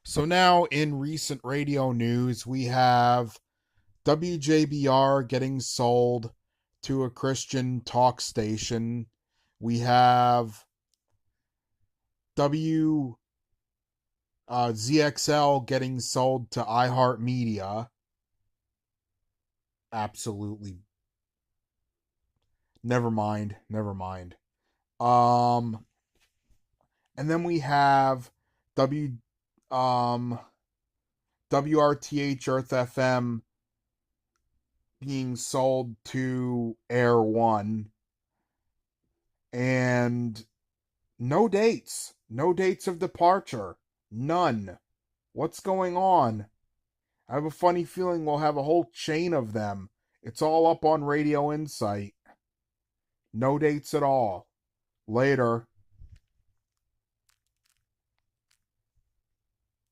So now in recent radio news, we have WJBR getting sold to a Christian talk station. We have W ZXL getting sold to iHeartMedia. Absolutely. Never mind. Never mind. Um, and then we have W um WRTH Earth FM being sold to Air One, and no dates. No dates of departure. None. What's going on? I have a funny feeling we'll have a whole chain of them. It's all up on Radio Insight. No dates at all. Later.